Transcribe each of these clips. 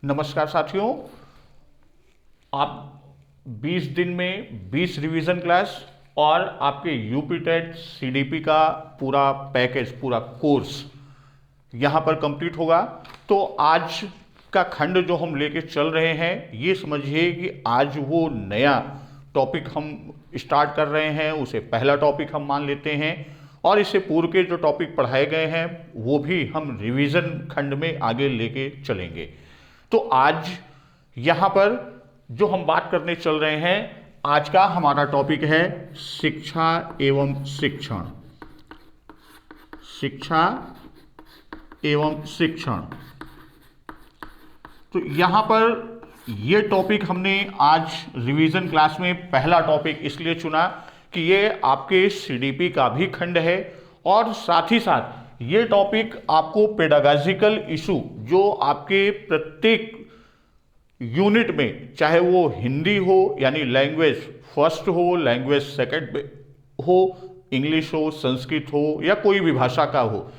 नमस्कार साथियों, आप 20 दिन में 20 रिवीजन क्लास और आपके यूपी टेट सीडीपी का पूरा पैकेज, पूरा कोर्स यहाँ पर कंप्लीट होगा। तो आज का खंड जो हम लेके चल रहे हैं, ये समझिए कि आज वो नया टॉपिक हम स्टार्ट कर रहे हैं, उसे पहला टॉपिक हम मान लेते हैं और इससे पूर्व के जो टॉपिक पढ़ाए गए हैं वो भी हम रिवीजन खंड में आगे लेके चलेंगे। तो आज यहाँ पर जो हम बात करने चल रहे हैं, आज का हमारा टॉपिक है शिक्षा एवं शिक्षण। शिक्षा एवं शिक्षण। तो यहाँ पर ये टॉपिक हमने आज रिवीजन क्लास में पहला टॉपिक इसलिए चुना कि ये आपके सीडीपी का भी खंड है और साथ ही साथ ये टॉपिक आपको पेडागॉजिकल इशू जो आपके प्रत्येक यूनिट में, चाहे वो हिंदी हो यानी लैंग्वेज फर्स्ट हो, लैंग्वेज सेकंड हो, इंग्लिश हो, संस्कृत हो या कोई भी भाषा का हो,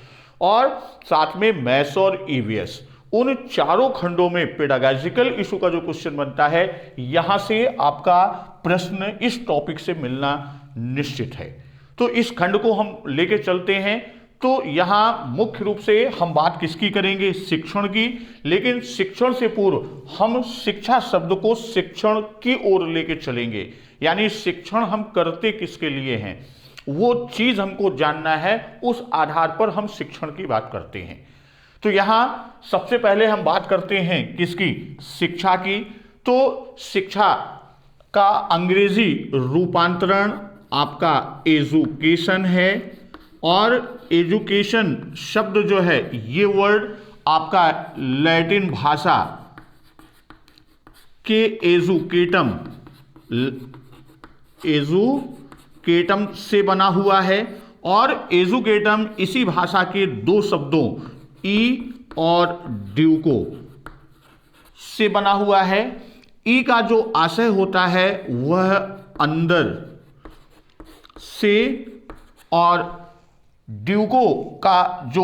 और साथ में मैथ्स और ईवीएस, उन चारों खंडों में पेडागॉजिकल इशू का जो क्वेश्चन बनता है, यहां से आपका प्रश्न इस टॉपिक से मिलना निश्चित है। तो इस खंड को हम लेके चलते हैं। तो यहां मुख्य रूप से हम बात किसकी करेंगे? शिक्षण की। लेकिन शिक्षण से पूर्व हम शिक्षा शब्द को शिक्षण की ओर लेके चलेंगे, यानी शिक्षण हम करते किसके लिए हैं, वो चीज हमको जानना है, उस आधार पर हम शिक्षण की बात करते हैं। तो यहां सबसे पहले हम बात करते हैं किसकी? शिक्षा की। तो शिक्षा का अंग्रेजी रूपांतरण आपका एजुकेशन है और एजुकेशन शब्द जो है, ये वर्ड आपका लैटिन भाषा के एजुकेटम से बना हुआ है और एजुकेटम इसी भाषा के दो शब्दों ई और ड्यूको से बना हुआ है। ई का जो आशय होता है वह अंदर से और ड्यूको का जो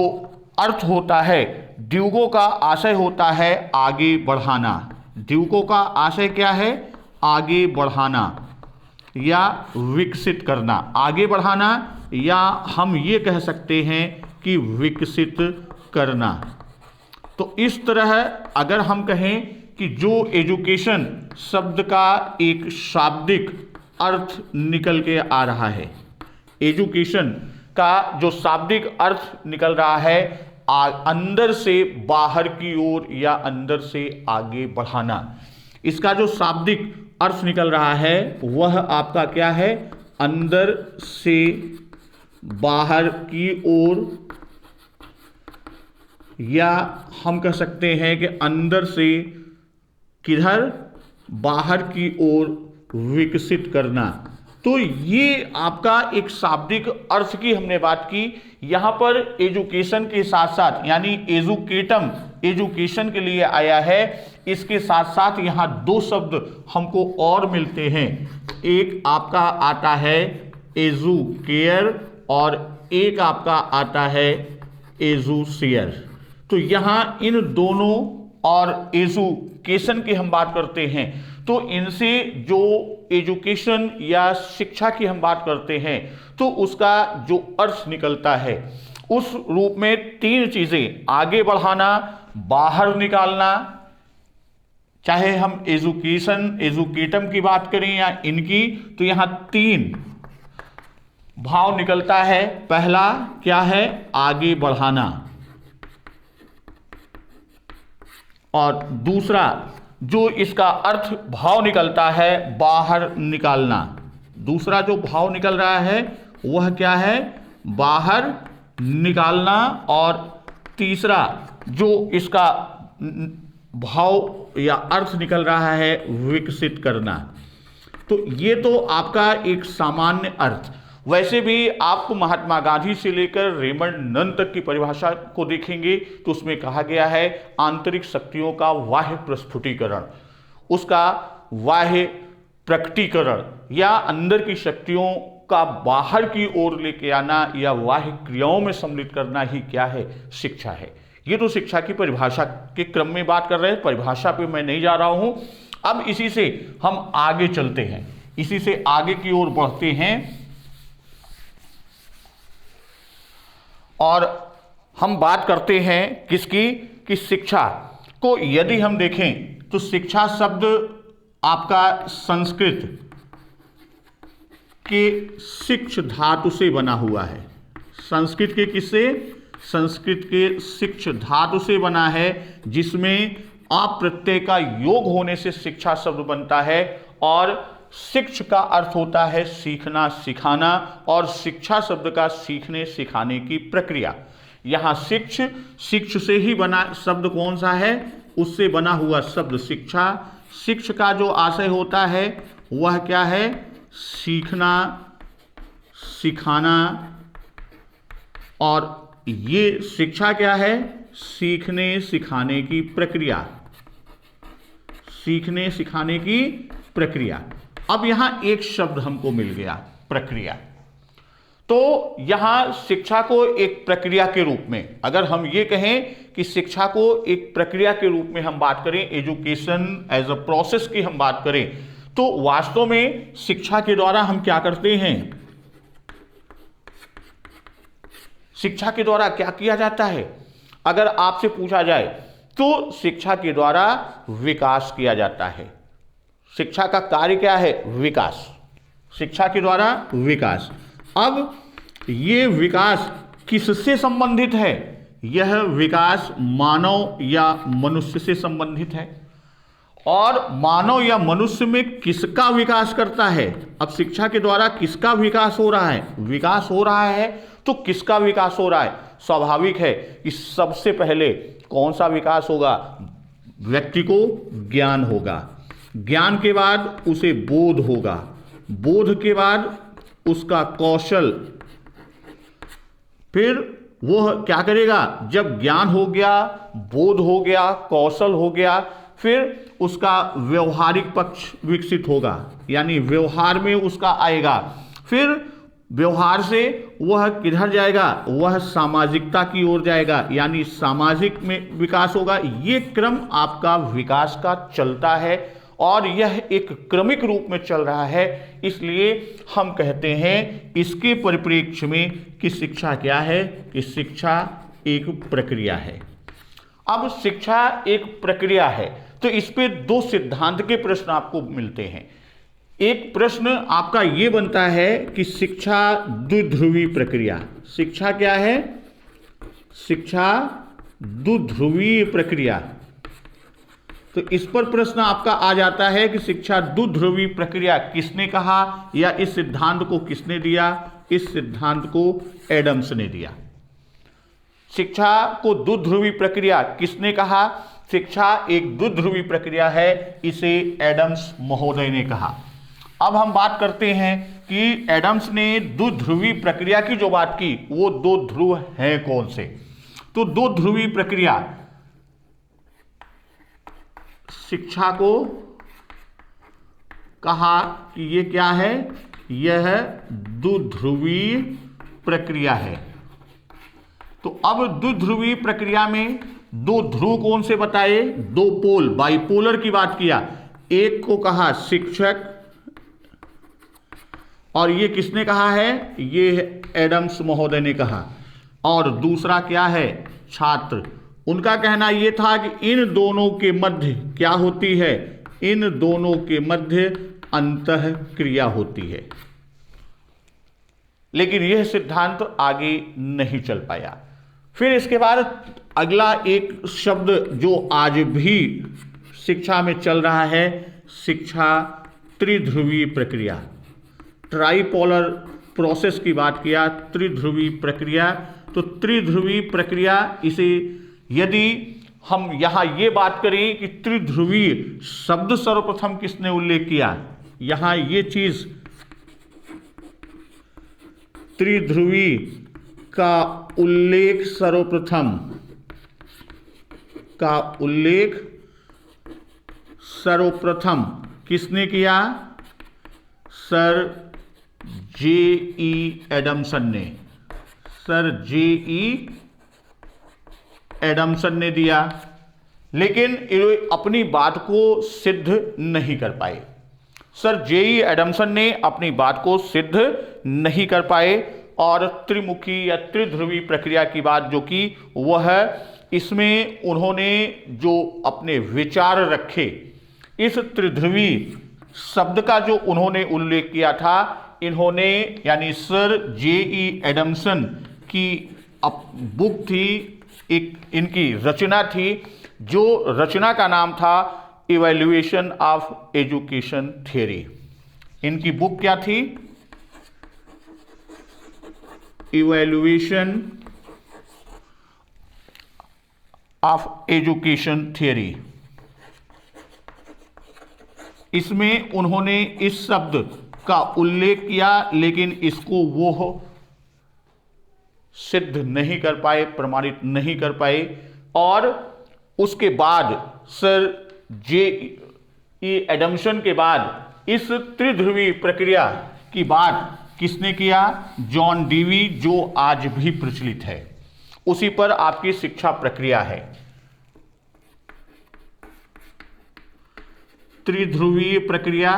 अर्थ होता है, ड्यूको का आशय होता है आगे बढ़ाना। ड्यूको का आशय क्या है? आगे बढ़ाना या विकसित करना। आगे बढ़ाना या हम ये कह सकते हैं कि विकसित करना। तो इस तरह अगर हम कहें कि जो एजुकेशन शब्द का एक शाब्दिक अर्थ निकल के आ रहा है, एजुकेशन का जो शाब्दिक अर्थ निकल रहा है अंदर से बाहर की ओर या अंदर से आगे बढ़ाना, इसका जो शाब्दिक अर्थ निकल रहा है वह आपका क्या है? अंदर से बाहर की ओर, या हम कह सकते हैं कि अंदर से किधर? बाहर की ओर विकसित करना। तो ये आपका एक शाब्दिक अर्थ की हमने बात की। यहां पर एजुकेशन के साथ साथ, यानी एजुकेटम एजुकेशन के लिए आया है, इसके साथ साथ यहां दो शब्द हमको और मिलते हैं। एक आपका आता है एजुकेयर और एक आपका आता है एजुशियर। तो यहां इन दोनों और एजुकेशन की हम बात करते हैं, तो इनसे जो एजुकेशन या शिक्षा की हम बात करते हैं तो उसका जो अर्थ निकलता है उस रूप में तीन चीजें, आगे बढ़ाना, बाहर निकालना, चाहे हम एजुकेशन एजुकेटम की बात करें या इनकी, तो यहां तीन भाव निकलता है। पहला क्या है? आगे बढ़ाना, और दूसरा जो इसका अर्थ भाव निकलता है बाहर निकालना। दूसरा जो भाव निकल रहा है वह क्या है? बाहर निकालना। और तीसरा जो इसका भाव या अर्थ निकल रहा है विकसित करना। तो ये तो आपका एक सामान्य अर्थ। वैसे भी आप महात्मा गांधी से लेकर रेमंड नन तक की परिभाषा को देखेंगे तो उसमें कहा गया है आंतरिक शक्तियों का बाह्य प्रस्फुटीकरण, उसका बाह्य प्रकटीकरण या अंदर की शक्तियों का बाहर की ओर लेके आना या बाह्य क्रियाओं में सम्मिलित करना ही क्या है? शिक्षा है। ये तो शिक्षा की परिभाषा के क्रम में बात कर रहे हैं, परिभाषा पे मैं नहीं जा रहा हूं। अब इसी से हम आगे चलते हैं, इसी से आगे की ओर बढ़ते हैं और हम बात करते हैं किसकी, कि शिक्षा को यदि हम देखें तो शिक्षा शब्द आपका संस्कृत के शिक्ष धातु से बना हुआ है। संस्कृत के किससे, संस्कृत के शिक्ष धातु से बना है, जिसमें आप प्रत्यय का योग होने से शिक्षा शब्द बनता है। और शिक्ष का अर्थ होता है सीखना सिखाना, और शिक्षा शब्द का सीखने सिखाने की प्रक्रिया। यहां शिक्ष, शिक्ष से ही बना शब्द कौन सा है, उससे बना हुआ शब्द शिक्षा। शिक्ष का जो आशय होता है वह क्या है, सीखना सिखाना, और ये शिक्षा क्या है, सीखने सिखाने की प्रक्रिया, सीखने सिखाने की प्रक्रिया। अब यहां एक शब्द हमको मिल गया, प्रक्रिया। तो यहां शिक्षा को एक प्रक्रिया के रूप में, अगर हम ये कहें कि शिक्षा को एक प्रक्रिया के रूप में हम बात करें, एजुकेशन एज अ प्रोसेस की हम बात करें, तो वास्तव में शिक्षा के द्वारा हम क्या करते हैं, शिक्षा के द्वारा क्या किया जाता है। अगर आपसे पूछा जाए तो शिक्षा के द्वारा विकास किया जाता है। शिक्षा का कार्य क्या है, विकास, शिक्षा के द्वारा विकास। अब ये विकास किससे संबंधित है, यह विकास मानव या मनुष्य से संबंधित है। और मानव या मनुष्य में किसका विकास करता है, अब शिक्षा के द्वारा किसका विकास हो रहा है, विकास हो रहा है, तो किसका विकास हो रहा है, स्वाभाविक है कि सबसे पहले कौन सा विकास होगा, व्यक्ति को ज्ञान होगा, ज्ञान के बाद उसे बोध होगा, बोध के बाद उसका कौशल, फिर वह क्या करेगा, जब ज्ञान हो गया, बोध हो गया, कौशल हो गया, फिर उसका व्यवहारिक पक्ष विकसित होगा, यानी व्यवहार में उसका आएगा। फिर व्यवहार से वह किधर जाएगा, वह सामाजिकता की ओर जाएगा, यानी सामाजिक में विकास होगा। ये क्रम आपका विकास का चलता है और यह एक क्रमिक रूप में चल रहा है। इसलिए हम कहते हैं इसके परिप्रेक्ष्य में कि शिक्षा क्या है, कि शिक्षा एक प्रक्रिया है। अब शिक्षा एक प्रक्रिया है तो इस पे दो सिद्धांत के प्रश्न आपको मिलते हैं। एक प्रश्न आपका ये बनता है कि शिक्षा द्विध्रुवी प्रक्रिया, शिक्षा क्या है, शिक्षा द्विध्रुवीय प्रक्रिया। तो इस पर प्रश्न आपका आ जाता है कि शिक्षा द्विध्रुवीय प्रक्रिया किसने कहा, या इस सिद्धांत को किसने दिया। इस सिद्धांत को एडम्स ने दिया। शिक्षा को द्विध्रुवीय प्रक्रिया किसने कहा, शिक्षा एक द्विध्रुवीय प्रक्रिया है, इसे एडम्स महोदय ने कहा। अब हम बात करते हैं कि एडम्स ने द्विध्रुवीय प्रक्रिया की जो बात की वो दो ध्रुव हैं कौन से। तो दो ध्रुवीय प्रक्रिया शिक्षा को कहा कि ये क्या है, यह द्विध्रुवीय प्रक्रिया है। तो अब द्विध्रुवीय प्रक्रिया में दो ध्रुव कौन से बताए, दो पोल, बाइपोलर की बात किया। एक को कहा शिक्षक, और ये किसने कहा है, ये एडम्स महोदय ने कहा। और दूसरा क्या है, छात्र। उनका कहना यह था कि इन दोनों के मध्य क्या होती है, इन दोनों के मध्य अंतः क्रिया होती है। लेकिन यह सिद्धांत आगे नहीं चल पाया। फिर इसके बाद अगला एक शब्द जो आज भी शिक्षा में चल रहा है, शिक्षा त्रिध्रुवीय प्रक्रिया, ट्राइपोलर प्रोसेस की बात किया, त्रिध्रुवीय प्रक्रिया। तो त्रिध्रुवीय प्रक्रिया, इसे यदि हम यहां ये बात करें कि त्रिध्रुवीय शब्द सर्वप्रथम किसने उल्लेख किया, यहां ये चीज त्रिध्रुवीय का उल्लेख सर्वप्रथम किसने किया, सर जे.ई. एडमसन ने, सर जे.ई. एडमसन ने दिया, लेकिन ये अपनी बात को सिद्ध नहीं कर पाए। सर जेई एडमसन ने अपनी बात को सिद्ध नहीं कर पाए और त्रिमुखी या त्रिध्रुवी प्रक्रिया की बात जो कि वह इसमें उन्होंने जो अपने विचार रखे, इस त्रिध्रुवी शब्द का जो उन्होंने उल्लेख किया था, इन्होंने यानी सर जेई एडमसन की बुक थी, एक इनकी रचना थी, जो रचना का नाम था इवैल्यूएशन ऑफ एजुकेशन थियरी। इनकी बुक क्या थी? Evaluation of education theory. इसमें उन्होंने इस शब्द का उल्लेख किया, लेकिन इसको वो सिद्ध नहीं कर पाए, प्रमाणित नहीं कर पाए। और उसके बाद सर जेई एडमसन के बाद इस त्रिध्रुवी प्रक्रिया की बात किसने किया? जॉन डीवी, जो आज भी प्रचलित है। उसी पर आपकी शिक्षा प्रक्रिया है। त्रिध्रुवीय प्रक्रिया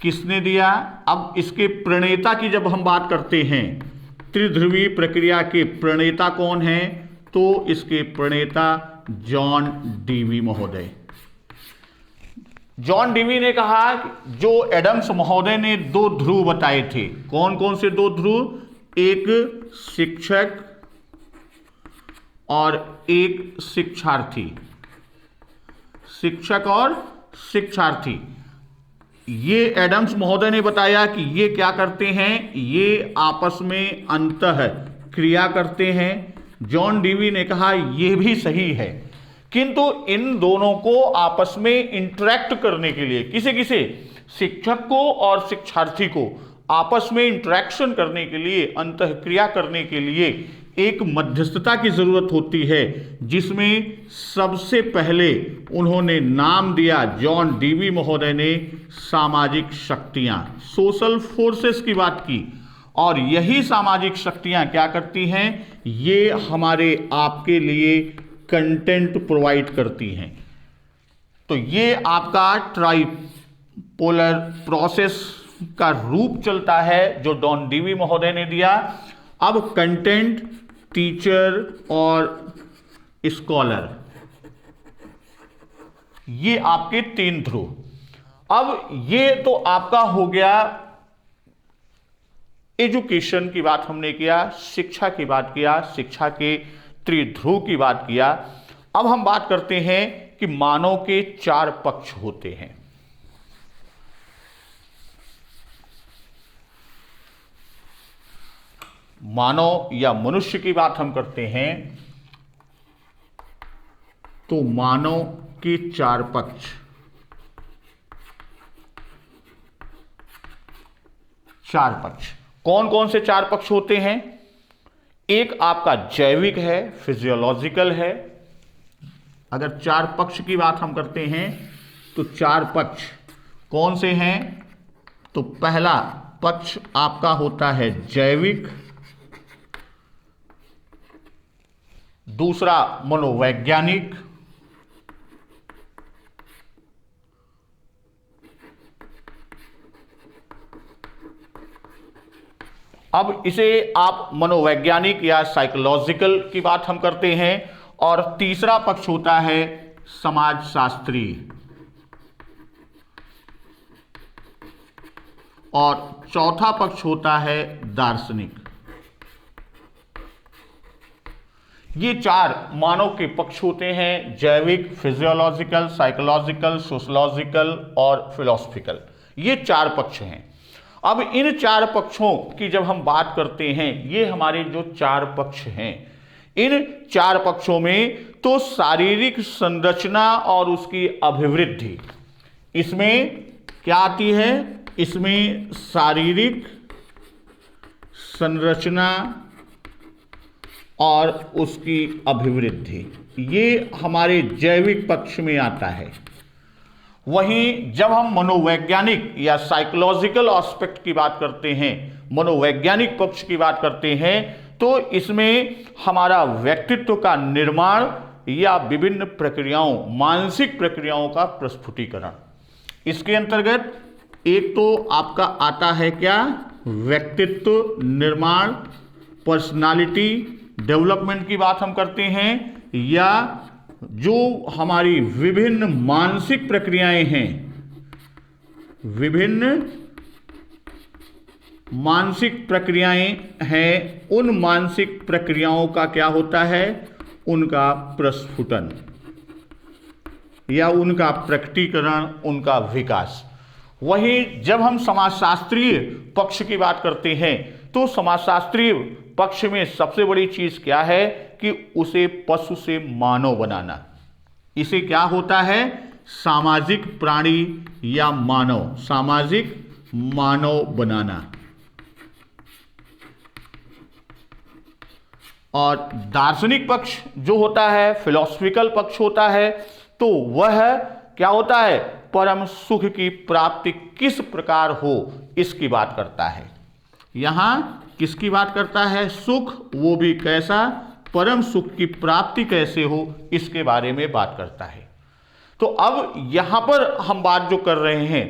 किसने दिया? अब इसके प्रणेता की जब हम बात करते हैं, त्रिध्रुवीय प्रक्रिया के प्रणेता कौन हैं? तो इसके प्रणेता जॉन डीवी महोदय। जॉन डीवी ने कहा, जो एडम्स महोदय ने दो ध्रुव बताए थे, कौन कौन से दो ध्रुव? एक शिक्षक और एक शिक्षार्थी। शिक्षक और शिक्षार्थी, ये एडम्स महोदय ने बताया कि ये क्या करते हैं? ये आपस में अंतः क्रिया करते हैं। जॉन डीवी ने कहा ये भी सही है, किंतु इन दोनों को आपस में इंटरेक्ट करने के लिए, किसे किसे? शिक्षक को और शिक्षार्थी को आपस में इंटरेक्शन करने के लिए, अंतः क्रिया करने के लिए एक मध्यस्थता की जरूरत होती है, जिसमें सबसे पहले उन्होंने नाम दिया, जॉन डीवी महोदय ने, सामाजिक शक्तियां, सोशल फोर्सेस की बात की। और यही सामाजिक शक्तियां क्या करती हैं? ये हमारे आपके लिए कंटेंट प्रोवाइड करती हैं। तो ये आपका ट्राइपोलर प्रोसेस का रूप चलता है जो जॉन डीवी महोदय ने दिया। अब कंटेंट, टीचर और स्कॉलर, ये आपके तीन ध्रुव। अब ये तो आपका हो गया, एजुकेशन की बात हमने किया, शिक्षा की बात किया, शिक्षा के त्रिध्रुव की बात किया। अब हम बात करते हैं कि मानव के चार पक्ष होते हैं। मानव या मनुष्य की बात हम करते हैं तो मानव के चार पक्ष, चार पक्ष कौन कौन से चार पक्ष होते हैं? एक आपका जैविक है, फिजियोलॉजिकल है। अगर चार पक्ष की बात हम करते हैं तो चार पक्ष कौन से हैं? तो पहला पक्ष आपका होता है जैविक, दूसरा मनोवैज्ञानिक, अब इसे आप मनोवैज्ञानिक या साइकोलॉजिकल की बात हम करते हैं। और तीसरा पक्ष होता है समाजशास्त्री, और चौथा पक्ष होता है दार्शनिक। ये चार मानव के पक्ष होते हैं, जैविक, फिजियोलॉजिकल, साइकोलॉजिकल, सोशलॉजिकल और फिलोसफिकल। ये चार पक्ष हैं। अब इन चार पक्षों की जब हम बात करते हैं, ये हमारे जो चार पक्ष हैं, इन चार पक्षों में तो शारीरिक संरचना और उसकी अभिवृद्धि, इसमें क्या आती है? इसमें शारीरिक संरचना और उसकी अभिवृद्धि, ये हमारे जैविक पक्ष में आता है। वहीं जब हम मनोवैज्ञानिक या साइकोलॉजिकल एस्पेक्ट की बात करते हैं, मनोवैज्ञानिक पक्ष की बात करते हैं तो इसमें हमारा व्यक्तित्व का निर्माण या विभिन्न प्रक्रियाओं, मानसिक प्रक्रियाओं का प्रस्फुटीकरण। इसके अंतर्गत एक तो आपका आता है क्या, व्यक्तित्व निर्माण, पर्सनालिटी डेवलपमेंट की बात हम करते हैं, या जो हमारी विभिन्न मानसिक प्रक्रियाएं हैं, विभिन्न मानसिक प्रक्रियाएं हैं, उन मानसिक प्रक्रियाओं का क्या होता है, उनका प्रस्फुटन या उनका प्रकटीकरण, उनका विकास। वहीं जब हम समाजशास्त्रीय पक्ष की बात करते हैं तो समाजशास्त्रीय पक्ष में सबसे बड़ी चीज क्या है कि उसे पशु से मानव बनाना। इसे क्या होता है, सामाजिक प्राणी या मानव, सामाजिक मानव बनाना। और दार्शनिक पक्ष जो होता है, फिलोसफिकल पक्ष होता है, तो वह क्या होता है, परम सुख की प्राप्ति किस प्रकार हो इसकी बात करता है। यहां किसकी बात करता है, सुख, वो भी कैसा, परम सुख की प्राप्ति कैसे हो इसके बारे में बात करता है। तो अब यहां पर हम बात जो कर रहे हैं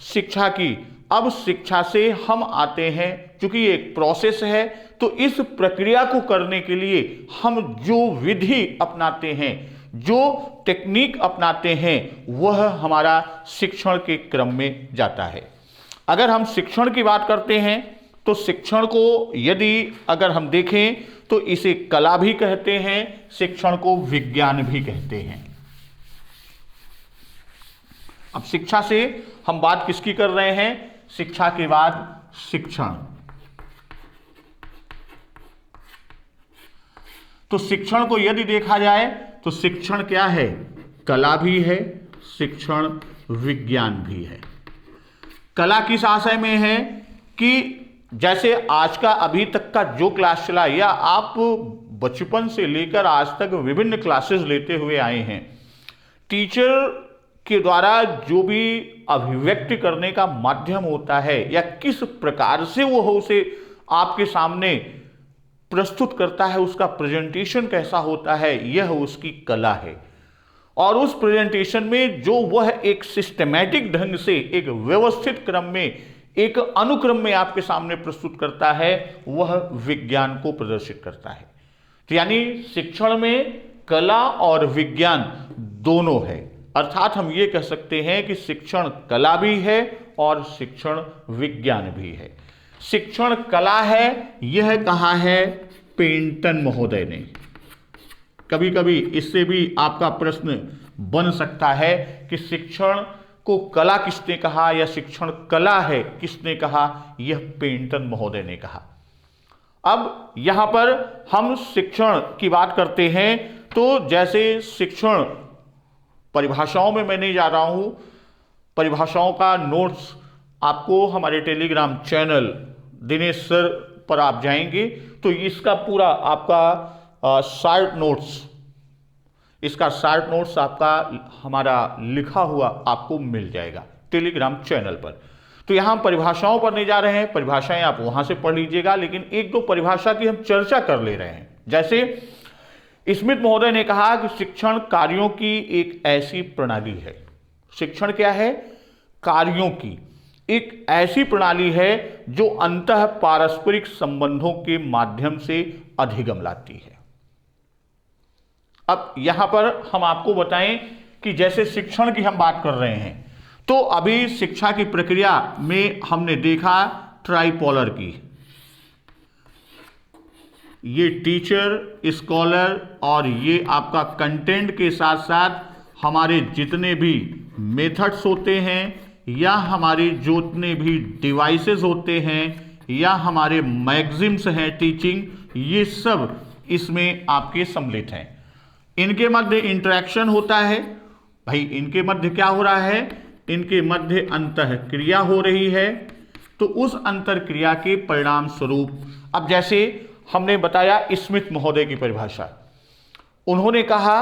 शिक्षा की, अब शिक्षा से हम आते हैं, क्योंकि एक प्रोसेस है, तो इस प्रक्रिया को करने के लिए हम जो विधि अपनाते हैं, जो टेक्निक अपनाते हैं, वह हमारा शिक्षण के क्रम में जाता है। अगर हम शिक्षण की बात करते हैं तो शिक्षण को यदि अगर हम देखें तो इसे कला भी कहते हैं, शिक्षण को विज्ञान भी कहते हैं। अब शिक्षा से हम बात किसकी कर रहे हैं, शिक्षा के बाद शिक्षण। तो शिक्षण को यदि देखा जाए तो शिक्षण क्या है, कला भी है, शिक्षण विज्ञान भी है। कला किस आशय में है कि जैसे आज का अभी तक का जो क्लास चला, या आप बचपन से लेकर आज तक विभिन्न क्लासेस लेते हुए आए हैं, टीचर के द्वारा जो भी अभिव्यक्ति करने का माध्यम होता है या किस प्रकार से वो उसे आपके सामने प्रस्तुत करता है, उसका प्रेजेंटेशन कैसा होता है, यह उसकी कला है। और उस प्रेजेंटेशन में जो वह एक सिस्टमैटिक ढंग से, एक व्यवस्थित क्रम में, एक अनुक्रम में आपके सामने प्रस्तुत करता है, वह विज्ञान को प्रदर्शित करता है। तो यानी शिक्षण में कला और विज्ञान दोनों है। अर्थात हम ये कह सकते हैं कि शिक्षण कला भी है और शिक्षण विज्ञान भी है। शिक्षण कला है, यह कहा है पेंटन महोदय ने। कभी कभी इससे भी आपका प्रश्न बन सकता है कि शिक्षण को कला किसने कहा, या शिक्षण कला है किसने कहा, यह पेंटन महोदय ने कहा। अब यहां पर हम शिक्षण की बात करते हैं तो जैसे शिक्षण परिभाषाओं में मैं नहीं जा रहा हूं, परिभाषाओं का नोट्स आपको हमारे टेलीग्राम चैनल दिनेश सर पर आप जाएंगे तो इसका पूरा आपका शार्ट नोट्स, इसका शार्ट नोट्स आपका हमारा लिखा हुआ आपको मिल जाएगा टेलीग्राम चैनल पर। तो यहाँ परिभाषाओं पर नहीं जा रहे हैं, परिभाषाएं आप वहां से पढ़ लीजिएगा, लेकिन एक दो परिभाषा की हम चर्चा कर ले रहे हैं। जैसे स्मिथ महोदय ने कहा कि शिक्षण कार्यों की एक ऐसी प्रणाली है। शिक्षण क्या है, कार्यों की एक ऐसी प्रणाली है जो अंतः पारस्परिक संबंधों के माध्यम से अधिगम लाती है। अब यहां पर हम आपको बताएं कि जैसे शिक्षण की हम बात कर रहे हैं तो अभी शिक्षा की प्रक्रिया में हमने देखा ट्राइपोलर की, ये टीचर, स्कॉलर और ये आपका कंटेंट के साथ साथ हमारे जितने भी मेथड्स होते हैं या हमारे जितने भी डिवाइसेस होते हैं या हमारे मैगजीन्स हैं टीचिंग, ये सब इसमें आपके सम्मिलित हैं। इनके मध्य इंटरेक्शन होता है। भाई इनके मध्य क्या हो रहा है, इनके मध्य अंतःक्रिया हो रही है। तो उस अंतरक्रिया के परिणाम स्वरूप, अब जैसे हमने बताया स्मिथ महोदय की परिभाषा, उन्होंने कहा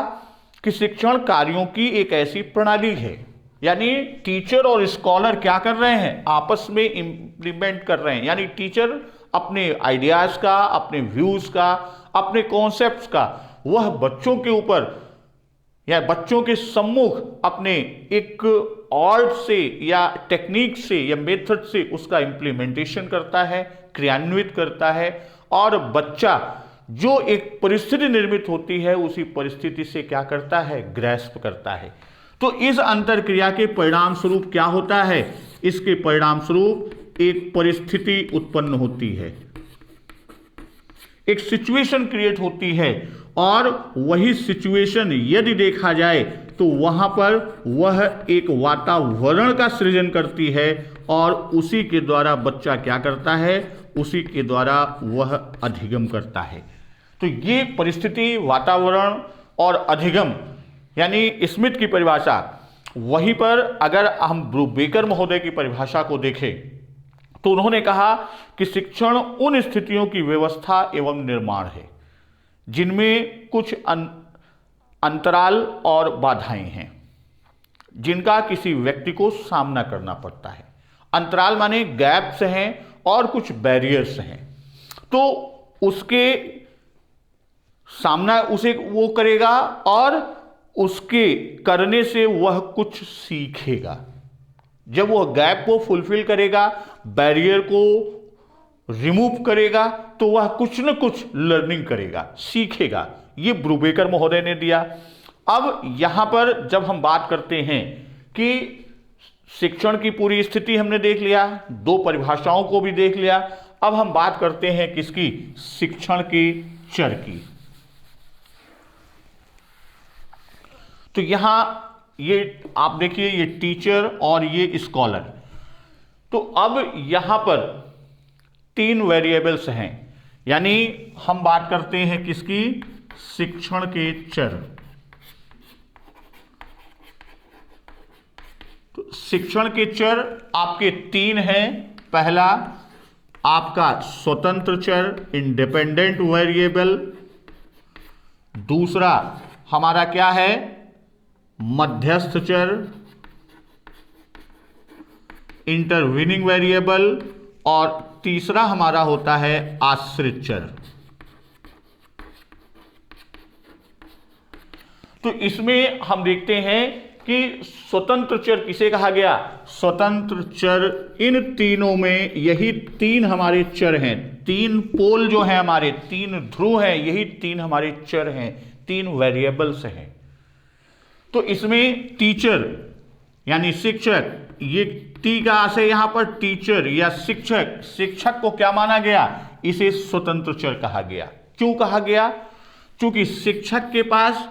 कि शिक्षण कार्यों की एक ऐसी प्रणाली है यानी टीचर और स्कॉलर क्या कर रहे हैं, आपस में इंप्लीमेंट कर रहे हैं। यानी टीचर अपने आइडियाज का, अपने व्यूज का, अपने कॉन्सेप्ट्स का वह बच्चों के ऊपर या बच्चों के सम्मुख अपने एक आर्ट से या टेक्निक से या मेथड से उसका इंप्लीमेंटेशन करता है, क्रियान्वित करता है, और बच्चा जो एक परिस्थिति निर्मित होती है उसी परिस्थिति से क्या करता है, ग्रैस्प करता है। तो इस अंतर क्रिया के परिणाम स्वरूप क्या होता है, इसके परिणाम स्वरूप एक परिस्थिति उत्पन्न होती है, एक सिचुएशन क्रिएट होती है, और वही सिचुएशन यदि देखा जाए तो वहां पर वह एक वातावरण का सृजन करती है, और उसी के द्वारा बच्चा क्या करता है, उसी के द्वारा वह अधिगम करता है। तो ये परिस्थिति, वातावरण और अधिगम यानी स्मिथ की परिभाषा। वहीं पर अगर हम ब्रूबेकर महोदय की परिभाषा को देखें तो उन्होंने कहा कि शिक्षण उन स्थितियों की व्यवस्था एवं निर्माण है जिनमें कुछ अंतराल और बाधाएं हैं जिनका किसी व्यक्ति को सामना करना पड़ता है। अंतराल माने गैप्स हैं और कुछ बैरियर्स हैं, तो उसके सामना उसे वो करेगा और उसके करने से वह कुछ सीखेगा। जब वह गैप को फुलफिल करेगा, बैरियर को रिमूव करेगा, तो वह कुछ न कुछ लर्निंग करेगा, सीखेगा। ये ब्रूबेकर महोदय ने दिया। अब यहां पर जब हम बात करते हैं कि शिक्षण की पूरी स्थिति हमने देख लिया, दो परिभाषाओं को भी देख लिया, अब हम बात करते हैं किसकी, शिक्षण के चर की। तो यहां ये आप देखिए, ये टीचर और ये स्कॉलर। तो अब यहां पर तीन वेरिएबल्स हैं, यानी हम बात करते हैं किसकी, शिक्षण के चर। तो शिक्षण के चर आपके तीन हैं। पहला आपका स्वतंत्र चर, इंडिपेंडेंट वेरिएबल। दूसरा हमारा क्या है, मध्यस्थ चर, इंटरवीनिंग वेरिएबल। और तीसरा हमारा होता है आश्रित चर। तो इसमें हम देखते हैं कि स्वतंत्र चर किसे कहा गया, स्वतंत्र चर इन तीनों में, यही तीन हमारे चर हैं, तीन पोल जो हैं हमारे, तीन ध्रुव हैं, यही तीन हमारे चर हैं, तीन वेरिएबल्स हैं। तो इसमें टीचर यानी शिक्षक, ये टी का से यहां पर टीचर या शिक्षक, शिक्षक को क्या माना गया, इसे स्वतंत्र चर कहा गया। क्यों कहा गया, क्योंकि शिक्षक के पास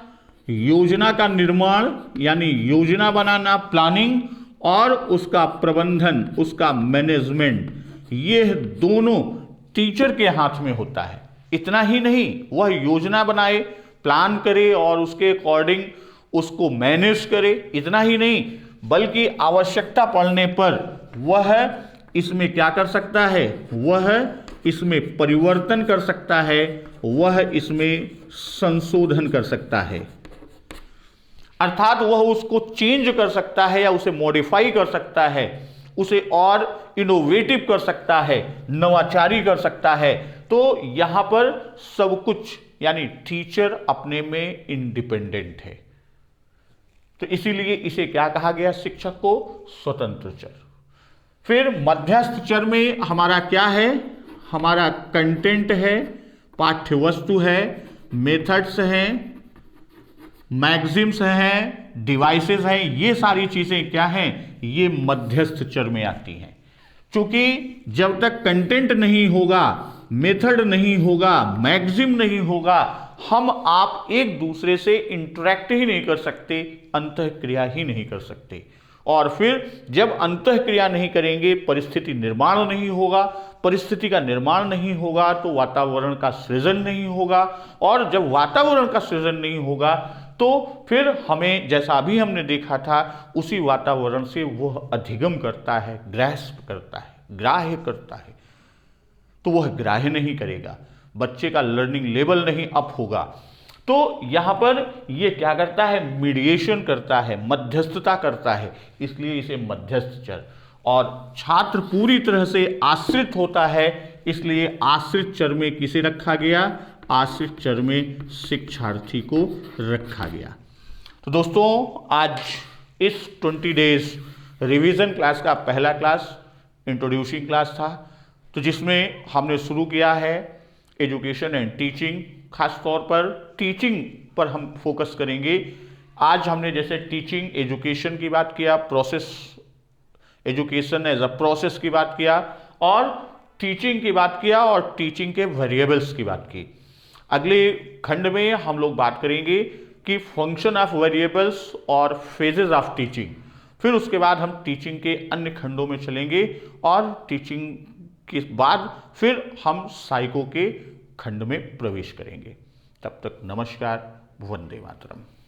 योजना का निर्माण यानी योजना बनाना, प्लानिंग, और उसका प्रबंधन, उसका मैनेजमेंट, ये दोनों टीचर के हाथ में होता है। इतना ही नहीं, वह योजना बनाए, प्लान करे और उसके अकॉर्डिंग उसको मैनेज करे। इतना ही नहीं, बल्कि आवश्यकता पड़ने पर वह इसमें क्या कर सकता है, वह इसमें परिवर्तन कर सकता है, वह इसमें संशोधन कर सकता है। अर्थात वह उसको चेंज कर सकता है या उसे मॉडिफाई कर सकता है, उसे और इनोवेटिव कर सकता है, नवाचारी कर सकता है। तो यहां पर सब कुछ यानी टीचर अपने में इंडिपेंडेंट है। तो इसीलिए इसे क्या कहा गया, शिक्षक को स्वतंत्र चर। फिर मध्यस्थ चर में हमारा क्या है, हमारा कंटेंट है, पाठ्य वस्तु है, मेथड्स हैं, मैगजीम्स हैं, डिवाइसेस हैं, ये सारी चीजें क्या हैं, ये मध्यस्थ चर में आती हैं। क्योंकि जब तक कंटेंट नहीं होगा, मेथड नहीं होगा, मैगजीम नहीं होगा, हम आप एक दूसरे से इंटरेक्ट ही नहीं कर सकते, अंतःक्रिया ही नहीं कर सकते। और फिर जब अंतःक्रिया नहीं करेंगे, परिस्थिति निर्माण नहीं होगा, परिस्थिति का निर्माण नहीं होगा तो वातावरण का सृजन नहीं होगा, और जब वातावरण का सृजन नहीं होगा तो फिर हमें, जैसा अभी हमने देखा था, उसी वातावरण से वह अधिगम करता है, ग्रैस्प करता है, ग्राह्य करता है। तो वह ग्राह्य नहीं करेगा, बच्चे का लर्निंग लेवल नहीं अप होगा। तो यहाँ पर ये क्या करता है, मीडिएशन करता है, मध्यस्थता करता है, इसलिए इसे मध्यस्थ चर। और छात्र पूरी तरह से आश्रित होता है, इसलिए आश्रित चर में किसे रखा गया, आश्रित चर में शिक्षार्थी को रखा गया। तो दोस्तों आज इस 20 डेज रिवीजन क्लास का पहला क्लास इंट्रोड्यूसिंग क्लास था, तो जिसमें हमने शुरू किया है एजुकेशन एंड टीचिंग, खास तौर पर टीचिंग पर हम फोकस करेंगे। आज हमने जैसे टीचिंग एजुकेशन की बात किया, process education as a process की बात किया, और टीचिंग की बात किया, और टीचिंग के वेरिएबल्स की बात की। अगले खंड में हम लोग बात करेंगे कि फंक्शन ऑफ वेरिएबल्स और फेजेस ऑफ टीचिंग। फिर उसके बाद हम टीचिंग के अन्य खंडों में चलेंगे, और टीचिंग के बाद फिर हम साइको के खंड में प्रवेश करेंगे। तब तक नमस्कार, वंदे मातरम।